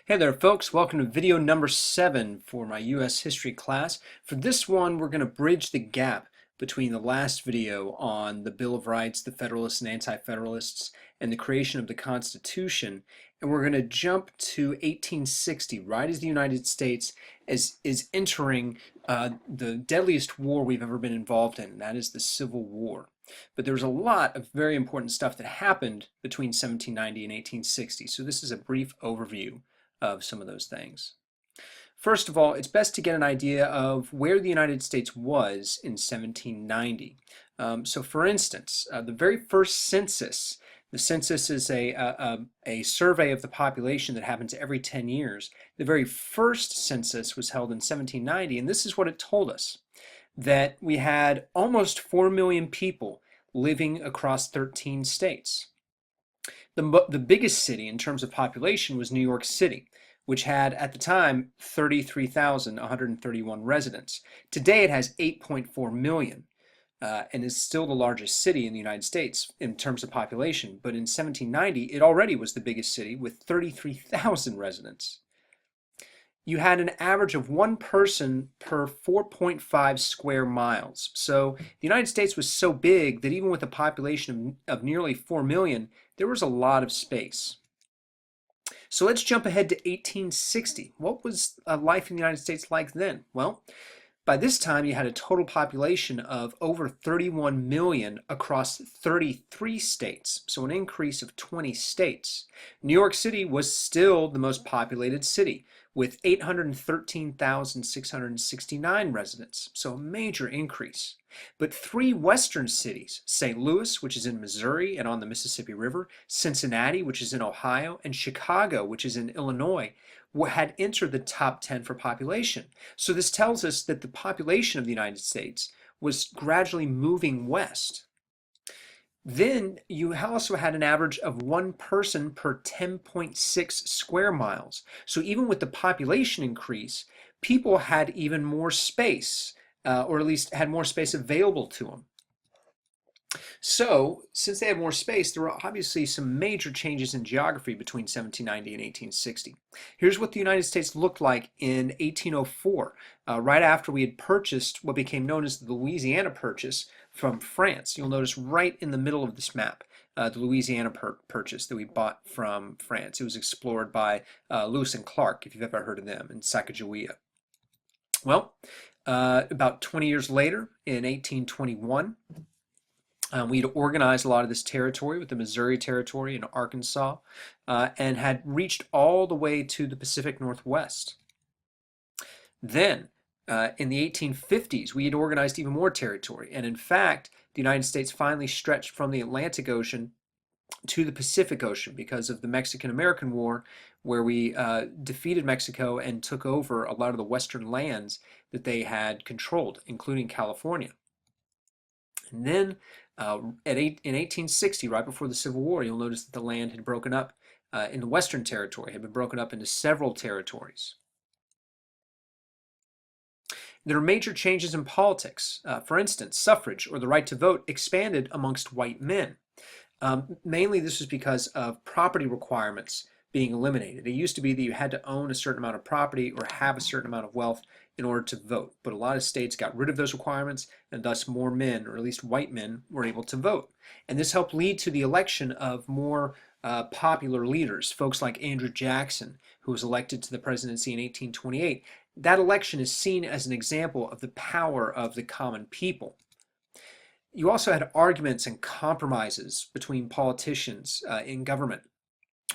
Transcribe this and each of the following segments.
Hey there folks, welcome to video number 7 for my U.S. history class. For this one we're going to bridge the gap between the last video on the Bill of Rights, the Federalists and Anti-Federalists, and the creation of the Constitution, and we're going to jump to 1860, right as the United States is entering the deadliest war we've ever been involved in, and that is the Civil War. But there was a lot of very important stuff that happened between 1790 and 1860, so this is a brief overview of some of those things. First of all, it's best to get an idea of where the United States was in 1790. So for instance, the very first census, the census is a survey of the population that happens every 10 years. The very first census was held in 1790, and this is what it told us, that we had almost 4 million people living across 13 states. The biggest city in terms of population was New York City, which had at the time 33,131 residents. Today it has 8.4 million and is still the largest city in the United States in terms of population. But in 1790 it already was the biggest city with 33,000 residents. You had an average of one person per 4.5 square miles. So the United States was so big that even with a population of nearly 4 million, there was a lot of space. So let's jump ahead to 1860. What was life in the United States like then? Well, by this time you had a total population of over 31 million across 33 states, so an increase of 20 states. New York City was still the most populated city with 813,669 residents, so a major increase. But three western cities, St. Louis, which is in Missouri and on the Mississippi River, Cincinnati, which is in Ohio, and Chicago, which is in Illinois, had entered the top 10 for population. So this tells us that the population of the United States was gradually moving west. Then you also had an average of one person per 10.6 square miles. So even with the population increase, people had even more space, or at least had more space available to them. So, since they had more space, there were obviously some major changes in geography between 1790 and 1860. Here's what the United States looked like in 1804, right after we had purchased what became known as the Louisiana Purchase from France. You'll notice right in the middle of this map, the Louisiana Purchase that we bought from France. It was explored by Lewis and Clark, if you've ever heard of them, in Sacagawea. Well, about 20 years later, in 1821, we had organized a lot of this territory with the Missouri Territory and Arkansas, and had reached all the way to the Pacific Northwest. Then, in the 1850s, we had organized even more territory, and in fact, the United States finally stretched from the Atlantic Ocean to the Pacific Ocean because of the Mexican-American War, where we defeated Mexico and took over a lot of the western lands that they had controlled, including California. And then in 1860, right before the Civil War, you'll notice that the land had broken up in the Western Territory, had been broken up into several territories. There are major changes in politics. For instance, suffrage, or the right to vote, expanded amongst white men. Mainly this was because of property requirements being eliminated. It used to be that you had to own a certain amount of property or have a certain amount of wealth in order to vote. But a lot of states got rid of those requirements, and thus more men, or at least white men, were able to vote. And this helped lead to the election of more popular leaders, folks like Andrew Jackson, who was elected to the presidency in 1828. That election is seen as an example of the power of the common people. You also had arguments and compromises between politicians in government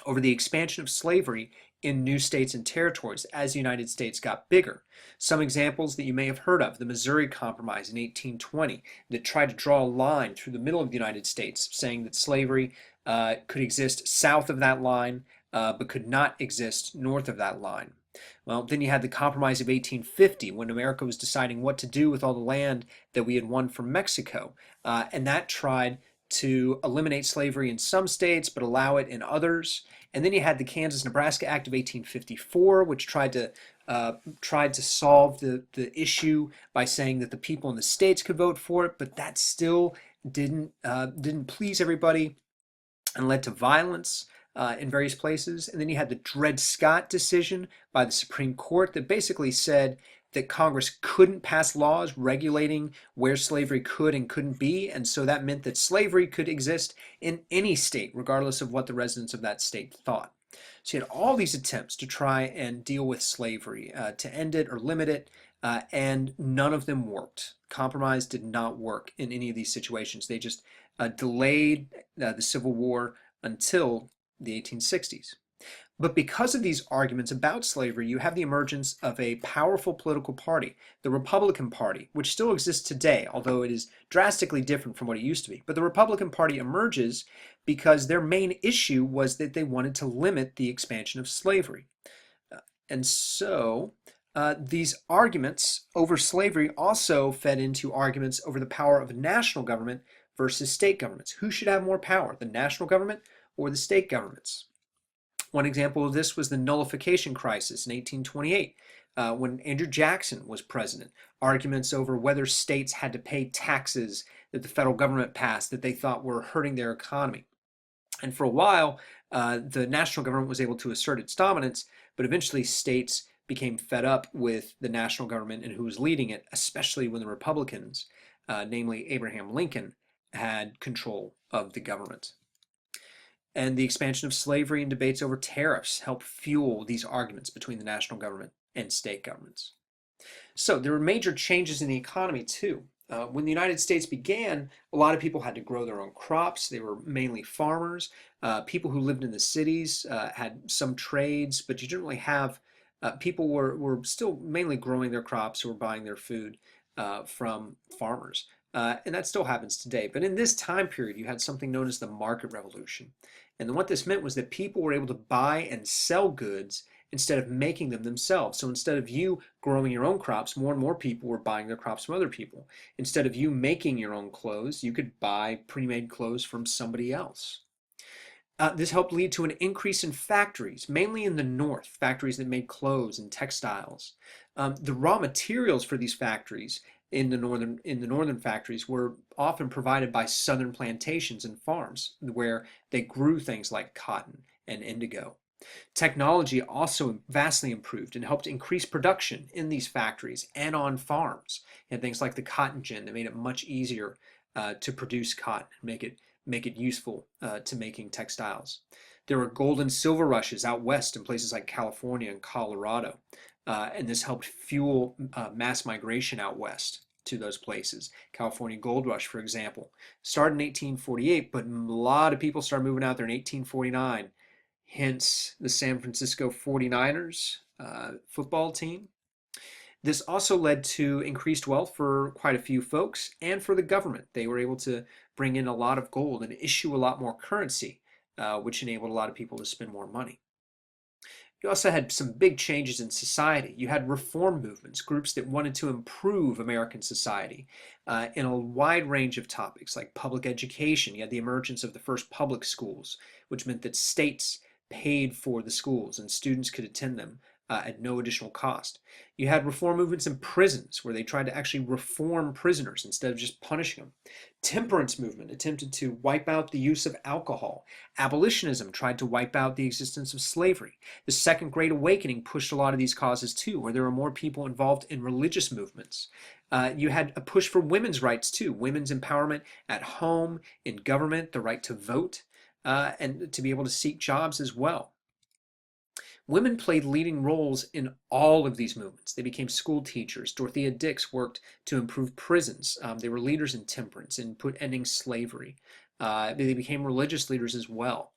over the expansion of slavery in new states and territories as the United States got bigger. Some examples that you may have heard of: the Missouri Compromise in 1820 that tried to draw a line through the middle of the United States, saying that slavery could exist south of that line but could not exist north of that line. Well, then you had the Compromise of 1850 when America was deciding what to do with all the land that we had won from Mexico, and that tried to eliminate slavery in some states but allow it in others. And then you had the Kansas-Nebraska Act of 1854, which tried to solve the issue by saying that the people in the states could vote for it, but that still didn't please everybody and led to violence. in various places. And then you had the Dred Scott decision by the Supreme Court that basically said that Congress couldn't pass laws regulating where slavery could and couldn't be. And so that meant that slavery could exist in any state, regardless of what the residents of that state thought. So you had all these attempts to try and deal with slavery, to end it or limit it, and none of them worked. Compromise did not work in any of these situations. They just delayed the Civil War until the 1860s. But because of these arguments about slavery, you have the emergence of a powerful political party, the Republican Party, which still exists today, although it is drastically different from what it used to be. But the Republican Party emerges because their main issue was that they wanted to limit the expansion of slavery. And so these arguments over slavery also fed into arguments over the power of national government versus state governments. Who should have more power, the national government or the state governments? One example of this was the nullification crisis in 1828, when Andrew Jackson was president. Arguments over whether states had to pay taxes that the federal government passed that they thought were hurting their economy. And for a while, the national government was able to assert its dominance, but eventually states became fed up with the national government and who was leading it, especially when the Republicans, namely Abraham Lincoln, had control of the government. And the expansion of slavery and debates over tariffs helped fuel these arguments between the national government and state governments. So there were major changes in the economy too. When the United States began, a lot of people had to grow their own crops. They were mainly farmers. People who lived in the cities had some trades, but you didn't really have, people were still mainly growing their crops or buying their food from farmers. And that still happens today. But in this time period, you had something known as the market revolution. And what this meant was that people were able to buy and sell goods instead of making them themselves. So instead of you growing your own crops, more and more people were buying their crops from other people. Instead of you making your own clothes, you could buy pre-made clothes from somebody else. This helped lead to an increase in factories, mainly in the North, factories that made clothes and textiles. The raw materials for these factories in the northern factories were often provided by southern plantations and farms where they grew things like cotton and indigo. Technology also vastly improved and helped increase production in these factories and on farms. You had things like the cotton gin that made it much easier to produce cotton and make it useful to making textiles. There were gold and silver rushes out west in places like California and Colorado. And this helped fuel mass migration out west to those places. California Gold Rush, for example, started in 1848, but a lot of people started moving out there in 1849, hence the San Francisco 49ers football team. This also led to increased wealth for quite a few folks and for the government. They were able to bring in a lot of gold and issue a lot more currency, which enabled a lot of people to spend more money. You also had some big changes in society. You had reform movements, groups that wanted to improve American society in a wide range of topics like public education. You had the emergence of the first public schools, which meant that states paid for the schools and students could attend them at no additional cost. You had reform movements in prisons where they tried to actually reform prisoners instead of just punishing them. Temperance movement attempted to wipe out the use of alcohol. Abolitionism tried to wipe out the existence of slavery. The Second Great Awakening pushed a lot of these causes too, where there were more people involved in religious movements. You had a push for women's rights too, women's empowerment at home, in government, the right to vote, and to be able to seek jobs as well. Women played leading roles in all of these movements. They became school teachers. Dorothea Dix worked to improve prisons. They were leaders in temperance and ending slavery. They became religious leaders as well.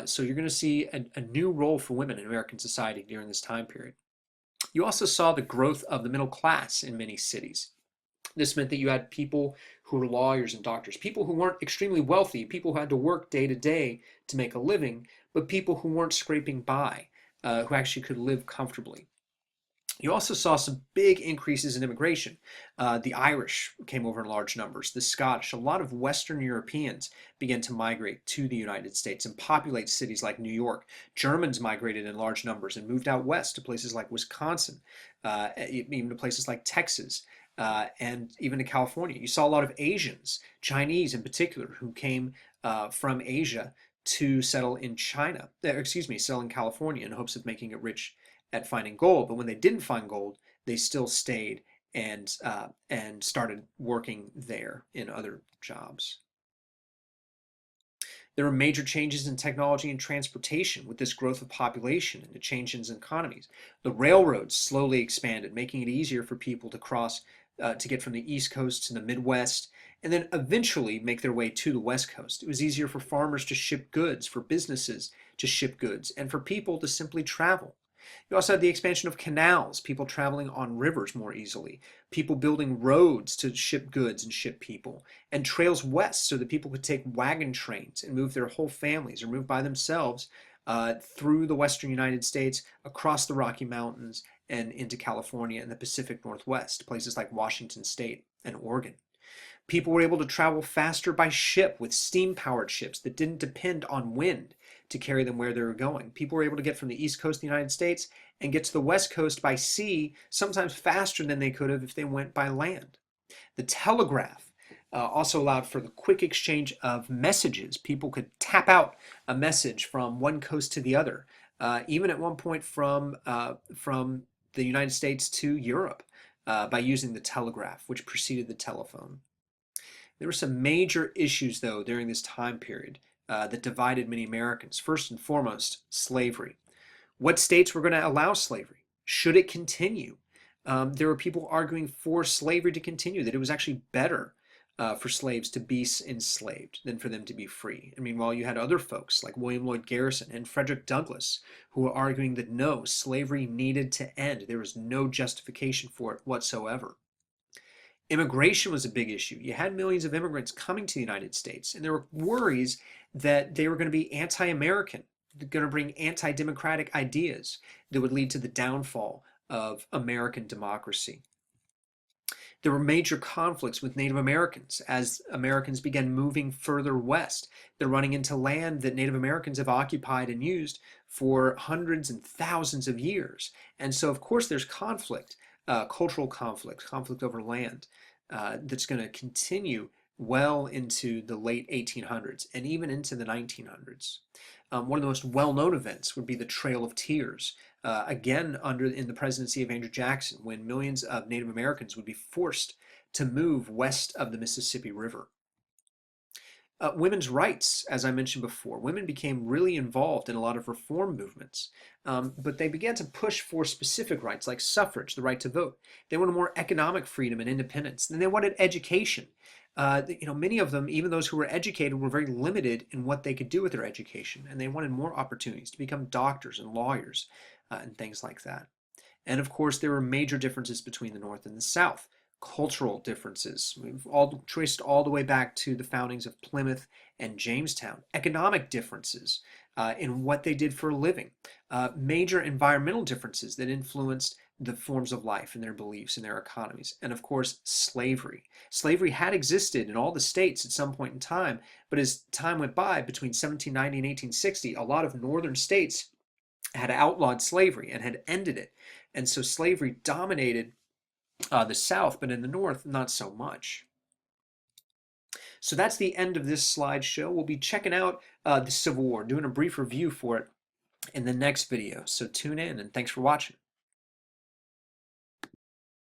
So you're going to see a new role for women in American society during this time period. You also saw the growth of the middle class in many cities. This meant that you had people who were lawyers and doctors, people who weren't extremely wealthy, people who had to work day to day to make a living, but people who weren't scraping by. Who actually could live comfortably. You also saw some big increases in immigration. The Irish came over in large numbers, the Scottish, a lot of Western Europeans began to migrate to the United States and populate cities like New York. Germans migrated in large numbers and moved out west to places like Wisconsin, even to places like Texas. And even to California. You saw a lot of Asians, Chinese in particular, who came from Asia to settle in China, settle in California in hopes of making it rich at finding gold. But when they didn't find gold, they still stayed and started working there in other jobs. There were major changes in technology and transportation with this growth of population and the changes in economies. The railroads slowly expanded, making it easier for people to cross, to get from the East Coast to the Midwest, and then eventually make their way to the West Coast. It was easier for farmers to ship goods, for businesses to ship goods, and for people to simply travel. You also had the expansion of canals, people traveling on rivers more easily, people building roads to ship goods and ship people, and trails west so that people could take wagon trains and move their whole families or move by themselves through the western United States, across the Rocky Mountains, and into California and the Pacific Northwest, places like Washington State and Oregon. People were able to travel faster by ship with steam-powered ships that didn't depend on wind to carry them where they were going. People were able to get from the East Coast of the United States and get to the West Coast by sea, sometimes faster than they could have if they went by land. The telegraph also allowed for the quick exchange of messages. People could tap out a message from one coast to the other, even at one point from the United States to Europe, by using the telegraph, which preceded the telephone. There were some major issues, though, during this time period that divided many Americans. First and foremost, slavery. What states were going to allow slavery? Should it continue? There were people arguing for slavery to continue, that it was actually better for slaves to be enslaved than for them to be free. And meanwhile, you had other folks like William Lloyd Garrison and Frederick Douglass who were arguing that no, slavery needed to end. There was no justification for it whatsoever. Immigration was a big issue. You had millions of immigrants coming to the United States, and there were worries that they were going to be anti-American, going to bring anti-democratic ideas that would lead to the downfall of American democracy. There were major conflicts with Native Americans as Americans began moving further west. They're running into land that Native Americans have occupied and used for hundreds and thousands of years. And so, of course, there's conflict, cultural conflict, conflict over land, that's going to continue well into the late 1800s and even into the 1900s. One of the most well-known events would be the Trail of Tears, again in the presidency of Andrew Jackson, when millions of Native Americans would be forced to move west of the Mississippi River. Women's rights, as I mentioned before, women became really involved in a lot of reform movements, but they began to push for specific rights like suffrage, the right to vote. They wanted more economic freedom and independence. And they wanted education. Many of them, even those who were educated, were very limited in what they could do with their education, and they wanted more opportunities to become doctors and lawyers and things like that. And of course, there were major differences between the North and the South. Cultural differences. We've all traced all the way back to the foundings of Plymouth and Jamestown. Economic differences in what they did for a living. Major environmental differences that influenced the forms of life and their beliefs and their economies. And of course, slavery. Slavery had existed in all the states at some point in time, but as time went by, between 1790 and 1860, a lot of northern states had outlawed slavery and had ended it. And so slavery dominated the South, but in the North, not so much. So that's the end of this slideshow. We'll be checking out the Civil War, doing a brief review for it in the next video. So tune in, and thanks for watching.